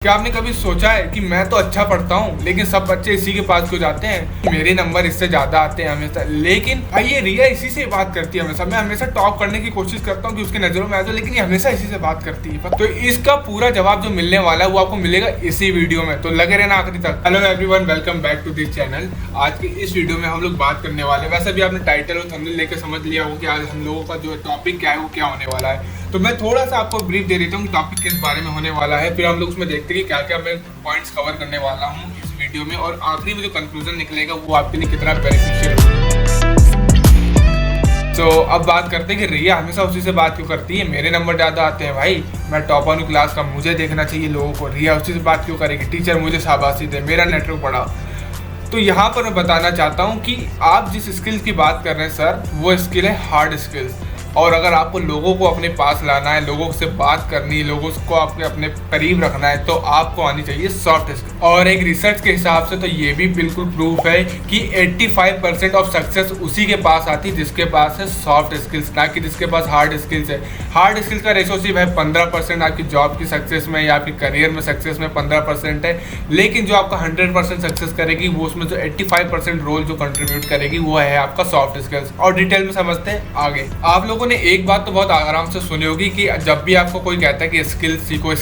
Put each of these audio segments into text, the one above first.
क्या आपने कभी सोचा है कि मैं तो अच्छा पढ़ता हूँ लेकिन सब बच्चे इसी के पास क्यों जाते हैं, मेरे नंबर इससे ज्यादा आते हैं हमेशा। लेकिन ये रिया इसी से बात करती है हमेशा। मैं हमेशा टॉप करने की कोशिश करता हूँ कि उसकी नजरों में आ जाऊं, लेकिन ये हमेशा इसी से बात करती है। तो इसका पूरा जवाब जो मिलने वाला है वो आपको मिलेगा इसी वीडियो में, तो लगे रहना आखिरी तक। Hello everyone, welcome back to this channel. आज की इस वीडियो में हम लोग बात करने वाले हैं, वैसे भी आपने टाइटल और थंबनेल लेकर समझ लिया होगा कि आज हम लोगों का जो टॉपिक क्या है वो क्या होने वाला है। तो मैं थोड़ा सा आपको ब्रीफ दे देता हूँ कि टॉपिक किस बारे में होने वाला है, फिर हम लोग उसमें देखते हैं कि क्या क्या मैं पॉइंट्स कवर करने वाला हूँ इस वीडियो में, और आखिरी में जो कंक्लूजन निकलेगा वो आपके लिए कितना बेनिफिशियल है। तो अब बात करते हैं कि रिया हमेशा उसी से बात क्यों करती है। मेरे नंबर ज़्यादा आते हैं भाई, मैं टॉपर हूँ क्लास का, मुझे देखना चाहिए लोगों को। रिया उसी से बात क्यों करेगी, टीचर मुझे शाबाशी दे, मेरा नेटवर्क बढ़ाओ। तो यहाँ पर मैं बताना चाहता हूँ कि आप जिस स्किल्स की बात कर रहे हैं सर, वो स्किल है हार्ड स्किल्स। और अगर आपको लोगों को अपने पास लाना है, लोगों से बात करनी है, लोगों को आपके अपने करीब रखना है, तो आपको आनी चाहिए सॉफ्ट स्किल। और एक रिसर्च के हिसाब से तो ये भी बिल्कुल प्रूफ है कि 85% ऑफ सक्सेस उसी के पास आती है जिसके पास है सॉफ्ट स्किल्स, ना कि जिसके पास हार्ड स्किल्स है। हार्ड स्किल्स का रेशो सिर्फ है 15% आपकी जॉब की सक्सेस में या आपकी करियर में सक्सेस में 15% है, लेकिन जो आपका 100% सक्सेस करेगी वो उसमें जो 85% रोल जो कंट्रीब्यूट करेगी वो है आपका सॉफ्ट स्किल्स। और डिटेल में समझते हैं आगे। आप लोगों ने एक बात तो बहुत आराम से सुनी होगी कि जब भी आपको कोई कहता है कि स्किल्स सीखो,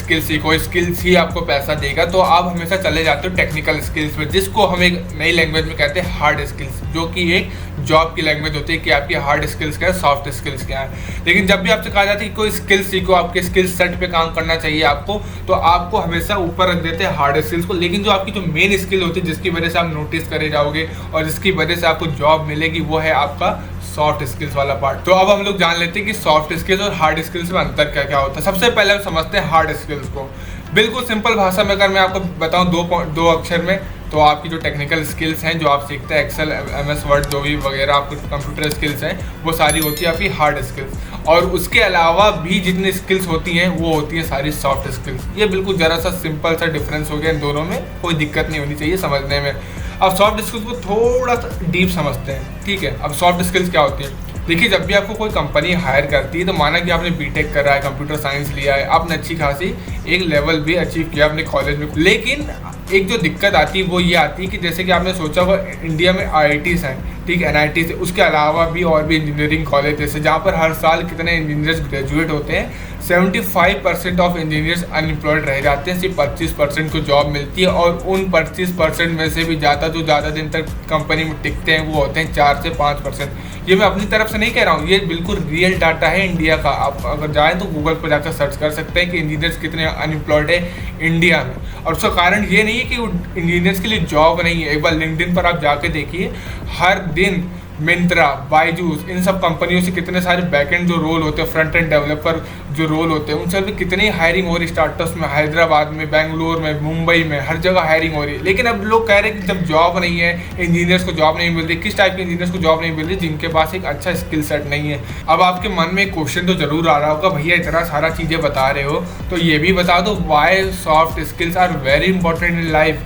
स्किल्स ही आपको पैसा देगा, तो आप हमेशा चले जाते हो टेक्निकल स्किल्स में, जिसको हम एक नई लैंग्वेज में कहते हैं हार्ड स्किल्स, जो कि एक जॉब की लैंग्वेज होती है कि आपकी हार्ड स्किल्स क्या है, सॉफ्ट स्किल्स क्या है। लेकिन जब भी आपसे कहा जाता है कि कोई स्किल सीखो, आपके स्किल सेट पे काम करना चाहिए आपको, तो आपको हमेशा ऊपर रख देते हैं हार्ड स्किल्स को। लेकिन जो आपकी जो मेन स्किल होती है, जिसकी वजह से आप नोटिस करे जाओगे और जिसकी वजह से आपको जॉब मिलेगी, वो है आपका सॉफ्ट स्किल्स वाला पार्ट। तो अब हम लोग जान लेते हैं कि सॉफ्ट स्किल्स और हार्ड स्किल्स में अंतर क्या क्या होता है। सबसे पहले हम समझते हैं हार्ड स्किल्स को। बिल्कुल सिंपल भाषा में अगर मैं आपको बताऊं दो अक्षर में, तो आपकी जो टेक्निकल स्किल्स हैं जो आप सीखते हैं, एक्सेल, एमएस वर्ड, जो भी वगैरह आपको कंप्यूटर स्किल्स हैं, वो सारी होती है आपकी हार्ड स्किल्स। और उसके अलावा भी जितनी स्किल्स होती हैं वो होती हैं सारी सॉफ्ट स्किल्स। ये बिल्कुल ज़रा सा सिंपल सा डिफरेंस हो गया इन दोनों में, कोई दिक्कत नहीं होनी चाहिए समझने में। अब सॉफ्ट स्किल्स को थोड़ा सा डीप समझते हैं, ठीक है। अब सॉफ्ट स्किल्स क्या होती है, देखिए जब भी आपको कोई कंपनी हायर करती है, तो माना कि आपने बीटेक करा है, कंप्यूटर साइंस लिया है, आपने अच्छी खासी एक लेवल भी अचीव किया अपने कॉलेज में, लेकिन एक जो दिक्कत आती है वो ये आती है कि जैसे कि आपने सोचा होगा इंडिया में IITs हैं, ठीक है, NITs, उसके अलावा भी और भी इंजीनियरिंग कॉलेज जैसे, जहाँ पर हर साल कितने इंजीनियर्स ग्रेजुएट होते हैं। 75% ऑफ इंजीनियर्स अनएम्प्लॉयड रह जाते हैं, सिर्फ 25% को जॉब मिलती है। और उन 25% में से भी ज़्यादा दिन तक कंपनी में टिकते हैं वो होते हैं 4 से 5%। ये मैं अपनी तरफ से नहीं कह रहा हूँ, ये बिल्कुल रियल डाटा है इंडिया का। आप अगर जाएँ तो गूगल पर जाकर सर्च कर सकते हैं कि इंजीनियर्स कितने अनएम्प्लॉयड है इंडिया में। और उसका कारण ये नहीं है कि इंजीनियर्स के लिए जॉब नहीं है। एक बार लिंक्डइन पर आप जाके देखिए, हर दिन मिंत्रा, बायजूस, इन सब कंपनियों से कितने सारे बैकएंड जो रोल होते हैं, फ्रंट एंड डेवलपर जो रोल होते हैं, उन सब में कितनी हायरिंग हो रही, स्टार्टअप्स में, हैदराबाद में, बेंगलोर में, मुंबई में, हर जगह हायरिंग हो रही है। लेकिन अब लोग कह रहे हैं कि जब जॉब नहीं है, इंजीनियर्स को जॉब नहीं मिल रही। किस टाइप के इंजीनियर्स को जॉब नहीं मिल रही? जिनके पास एक अच्छा स्किल सेट नहीं है। अब आपके मन में एक क्वेश्चन तो जरूर आ रहा होगा, भैया इतना सारा चीज़ें बता रहे हो तो ये भी बता दो why soft skills are very important in life.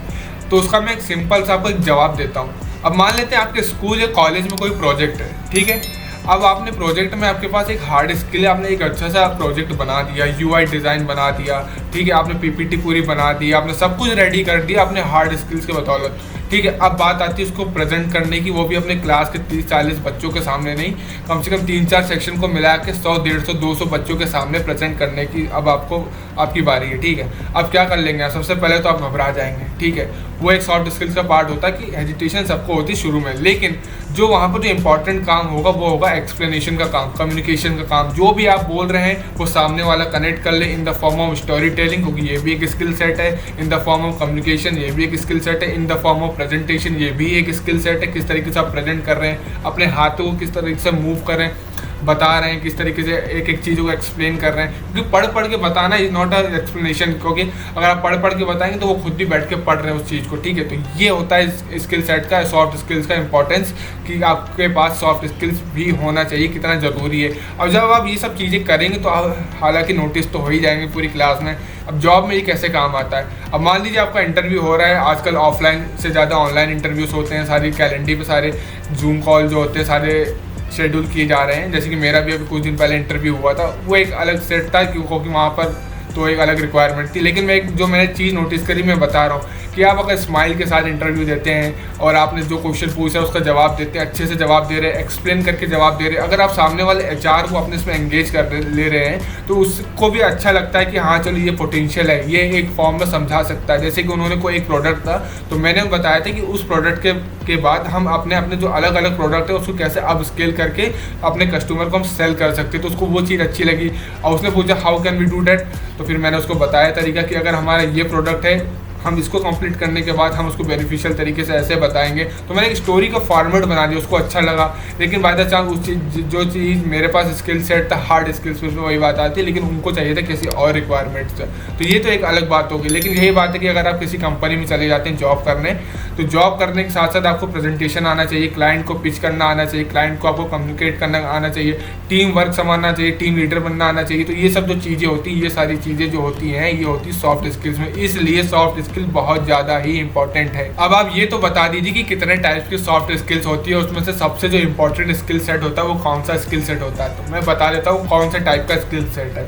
तो उसका मैं एक सिंपल सा आपको एक जवाब देता हूँ। अब मान लेते हैं आपके स्कूल या कॉलेज में कोई प्रोजेक्ट है, ठीक है। अब आपने प्रोजेक्ट में आपके पास एक हार्ड स्किल है, आपने एक अच्छा सा प्रोजेक्ट बना दिया, UI डिज़ाइन बना दिया, ठीक है, आपने PPT पूरी बना दी, आपने सब कुछ रेडी कर दिया अपने हार्ड स्किल्स के बदौलत, ठीक है। अब बात आती है उसको प्रेजेंट करने की, वो भी अपने क्लास के 30-40 बच्चों के सामने नहीं, कम से कम 3-4 सेक्शन को मिला के 100-150-200 बच्चों के सामने प्रेजेंट करने की अब आपकी बारी है, ठीक है। अब क्या कर लेंगे आप? सबसे पहले तो आप घबरा जाएंगे, ठीक है। वो एक सॉफ्ट स्किल्स का पार्ट होता है कि हेजिटेशन सबको होती है शुरू में, लेकिन जो वहाँ पर जो इंपॉर्टेंट काम होगा वो होगा एक्सप्लेनेशन का काम, कम्युनिकेशन का काम। जो भी आप बोल रहे हैं वो सामने वाला कनेक्ट कर ले in the form of story telling, क्योंकि ये भी एक स्किल सेट है। In the form of communication, ये भी एक स्किल सेट है। In the form of presentation, ये भी एक स्किल सेट है। किस तरीके से आप प्रेजेंट कर रहे हैं, अपने हाथों को किस तरीके से मूव कर रहे हैं, बता रहे हैं, किस तरीके से एक एक चीज़ को एक्सप्लेन कर रहे हैं। क्योंकि पढ़ के बताना इज नॉट अ एक्सप्लेनेशन, क्योंकि अगर आप पढ़ के बताएंगे तो वो खुद भी बैठ के पढ़ रहे हैं उस चीज़ को, ठीक है। तो ये होता है स्किल सेट का, सॉफ्ट स्किल्स का इंपॉर्टेंस, कि आपके पास सॉफ्ट स्किल्स भी होना चाहिए, कितना ज़रूरी है। अब जब आप ये सब चीज़ें करेंगे तो आप हालांकि नोटिस तो हो ही जाएंगे पूरी क्लास में। अब जॉब में ये कैसे काम आता है? अब मान लीजिए आपका इंटरव्यू हो रहा है, आजकल ऑफलाइन से ज़्यादा ऑनलाइन इंटरव्यूज़ होते हैं, सारी कैलेंडर पे सारे जूम कॉल जो होते हैं सारे शेड्यूल किए जा रहे हैं। जैसे कि मेरा भी अभी कुछ दिन पहले इंटरव्यू हुआ था, वो एक अलग सेट था क्योंकि वहाँ पर तो एक अलग रिक्वायरमेंट थी। लेकिन मैंने चीज़ नोटिस करी, मैं बता रहा हूँ कि आप अगर स्माइल के साथ इंटरव्यू देते हैं और आपने जो क्वेश्चन पूछा है उसका जवाब देते हैं, अच्छे से जवाब दे रहे हैं, एक्सप्लेन करके जवाब दे रहे हैं, अगर आप सामने वाले HR को अपने इसमें एंगेज कर ले रहे हैं तो उसको भी अच्छा लगता है कि हाँ चलो ये पोटेंशियल है, ये एक फॉर्म में समझा सकता है। जैसे कि उन्होंने कोई एक प्रोडक्ट था तो मैंने बताया था कि उस प्रोडक्ट के बाद हम अपने जो अलग अलग प्रोडक्ट है उसको कैसे अब स्केल करके अपने कस्टमर को हम सेल कर सकते हैं। तो उसको वो चीज़ अच्छी लगी और उसने पूछा how can we do that, तो फिर मैंने उसको बताया तरीका कि अगर हमारा ये प्रोडक्ट है, हम इसको कंप्लीट करने के बाद हम उसको बेनिफिशियल तरीके से ऐसे बताएंगे। तो मैंने एक स्टोरी का फॉर्मेट बना दिया, उसको अच्छा लगा। लेकिन बाय द चांस उस जो चीज़ मेरे पास स्किल सेट था हार्ड स्किल्स, उसमें वही बात आती है, लेकिन उनको चाहिए था किसी और रिक्वायरमेंट्स से। तो ये तो एक अलग बात होगी। लेकिन यही बात है कि अगर आप किसी कंपनी में चले जाते हैं जॉब करने, तो जॉब करने के साथ साथ आपको प्रेजेंटेशन आना चाहिए, क्लाइंट को पिच करना आना चाहिए, क्लाइंट को आपको कम्युनिकेट करना आना चाहिए, टीम वर्क संभालना चाहिए, टीम लीडर बनना आना चाहिए। तो ये सब जो चीज़ें होती हैं, ये सारी चीज़ें जो होती हैं, ये होती सॉफ्ट स्किल्स में। इसलिए सॉफ्ट स्किल बहुत ज़्यादा ही इंपॉर्टेंट है। अब आप ये तो बता दीजिए कि कितने टाइप की सॉफ्ट स्किल्स होती है, उसमें से सबसे जो इंपॉर्टेंट स्किल सेट होता है वो कौन सा स्किल सेट होता है। तो मैं बता देता हूँ कौन से टाइप का स्किल सेट है।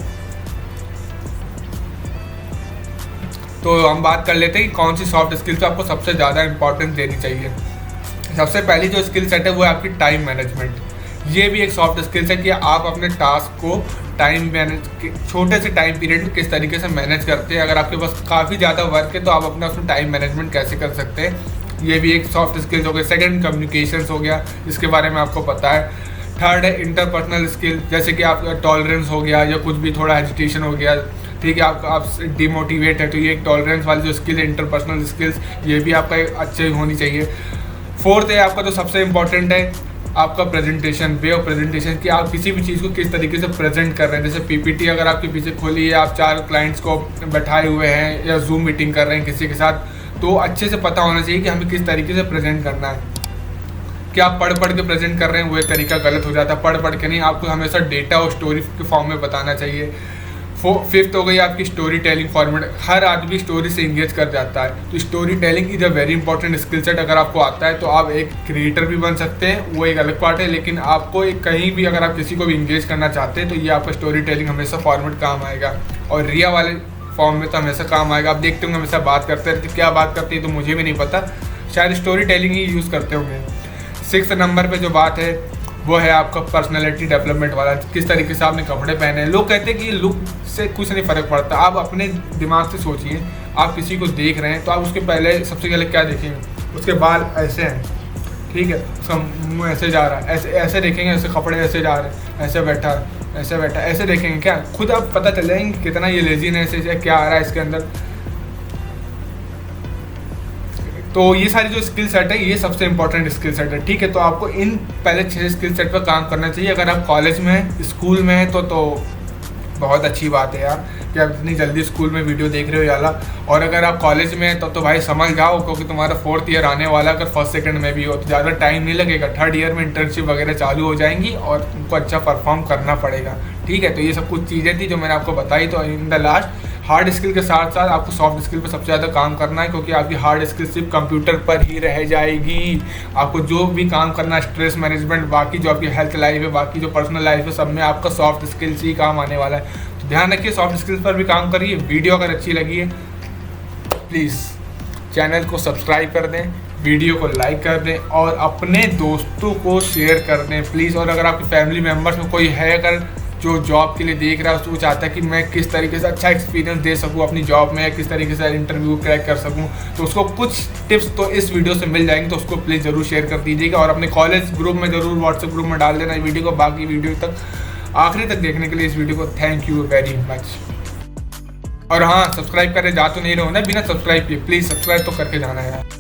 तो हम बात कर लेते हैं कि कौन सी सॉफ्ट स्किल्स आपको सबसे ज़्यादा इंपॉर्टेंस देनी चाहिए। सबसे पहली जो स्किल सेट है वो है आपकी टाइम मैनेजमेंट। ये भी एक सॉफ्ट स्किल्स है कि आप अपने टास्क को टाइम मैनेज, छोटे से टाइम पीरियड में किस तरीके से मैनेज करते हैं। अगर आपके पास काफ़ी ज़्यादा वर्क है तो आप अपना उसमें टाइम मैनेजमेंट कैसे कर सकते हैं, ये भी एक सॉफ्ट स्किल्स हो गया। सेकंड कम्युनिकेशंस हो गया, इसके बारे में आपको पता है। थर्ड है इंटरपर्सनल स्किल, जैसे कि आप टॉलरेंस हो गया या कुछ भी थोड़ा हेजिटेशन हो गया, ठीक है, आप डिमोटिवेट है तो ये एक टॉलरेंस वाली जो स्किल है, इंटरपर्सनल स्किल्स, ये भी आपका अच्छी होनी चाहिए। फोर्थ है आपका जो सबसे इम्पॉर्टेंट है आपका प्रेजेंटेशन, वे ऑफ प्रेजेंटेशन, कि आप किसी भी चीज़ को किस तरीके से प्रेजेंट कर रहे हैं। जैसे PPT अगर आपके पीछे खोली है, आप 4 क्लाइंट्स को बैठाए हुए हैं या जूम मीटिंग कर रहे हैं किसी के साथ, तो अच्छे से पता होना चाहिए कि हमें किस तरीके से प्रेजेंट करना है। क्या आप पढ़ के प्रेजेंट कर रहे हैं, वो एक तरीका गलत हो जाता है। पढ़ के नहीं, आपको हमेशा डेटा और स्टोरी के फॉर्म में बताना चाहिए। फिफ्थ हो गई आपकी स्टोरी टेलिंग फॉर्मेट। हर आदमी स्टोरी से इंगेज कर जाता है, तो story telling is a very important skill set. अगर आपको आता है तो आप एक क्रिएटर भी बन सकते हैं, वो एक अलग पार्ट है। लेकिन आपको एक कहीं भी अगर आप किसी को भी इंगेज करना चाहते हैं तो ये आपका स्टोरी टेलिंग हमेशा फॉर्मेट काम आएगा, और रिया वाले फॉर्म में तो हमेशा काम आएगा। आप देखते होंगे हमेशा बात करते रहते, क्या बात करती है तो मुझे भी नहीं पता, शायद स्टोरी टेलिंग ही यूज़ करते होंगे। 6 नंबर पर जो बात है वो है आपका पर्सनैलिटी डेवलपमेंट वाला, किस तरीके से आपने कपड़े पहने हैं। लोग कहते हैं कि लुक से कुछ नहीं फ़र्क पड़ता। आप अपने दिमाग से सोचिए, आप किसी को देख रहे हैं तो आप उसके पहले सबसे पहले क्या देखेंगे, उसके बाल ऐसे हैं, ठीक है, उसका मुँह ऐसे जा रहा है, ऐसे देखेंगे, ऐसे कपड़े ऐसे जा रहे हैं, ऐसे बैठा ऐसे देखेंगे, क्या खुद आप पता चल जाएंगे कितना ये लेजीनेस है, क्या आ रहा है इसके अंदर। तो ये सारी जो स्किल सेट है ये सबसे इंपॉर्टेंट स्किल सेट है, ठीक है। तो आपको इन पहले 6 स्किल सेट पर काम करना चाहिए। अगर आप कॉलेज में हैं, स्कूल में हैं, तो बहुत अच्छी बात है यार कि आप इतनी जल्दी स्कूल में वीडियो देख रहे हो याला। और अगर आप कॉलेज में हैं तो भाई समझ जाओ, क्योंकि तुम्हारा 4th ईयर आने वाला, अगर 1st सेकंड में भी हो तो ज़्यादा टाइम नहीं लगेगा। 3rd ईयर में इंटर्नशिप वगैरह चालू हो जाएंगी और तुमको अच्छा परफॉर्म करना पड़ेगा, ठीक है। तो ये सब कुछ चीज़ें थी जो मैंने आपको बताई। तो in the last hard skill के साथ साथ आपको सॉफ्ट स्किल पर सबसे ज़्यादा काम करना है, क्योंकि आपकी हार्ड स्किल सिर्फ कंप्यूटर पर ही रह जाएगी। आपको जो भी काम करना है, स्ट्रेस मैनेजमेंट, बाकी जो आपकी हेल्थ लाइफ है, बाकी जो पर्सनल लाइफ है, सब में आपका सॉफ्ट स्किल्स ही काम आने वाला है। तो ध्यान रखिए, सॉफ्ट स्किल्स पर भी काम करिए। वीडियो अगर अच्छी लगी है प्लीज़ चैनल को सब्सक्राइब कर दें, वीडियो को लाइक कर दें और अपने दोस्तों को शेयर कर दें प्लीज़। और अगर आपकी फैमिली मेम्बर्स में कोई है अगर जो जॉब के लिए देख रहा है, उसको चाहता है कि मैं किस तरीके से अच्छा एक्सपीरियंस दे सकूं अपनी जॉब में, किस तरीके से इंटरव्यू क्रैक कर सकूं, तो उसको कुछ टिप्स तो इस वीडियो से मिल जाएंगे। तो उसको प्लीज़ ज़रूर शेयर कर दीजिएगा और अपने कॉलेज ग्रुप में ज़रूर, व्हाट्सएप ग्रुप में डाल देना वीडियो को। बाकी वीडियो तक आखिरी तक देखने के लिए इस वीडियो को थैंक यू वेरी मच। और हाँ, सब्सक्राइब करे जा तो नहीं रहो ना बिना सब्सक्राइब किए, प्लीज़ सब्सक्राइब तो करके जाना है यार।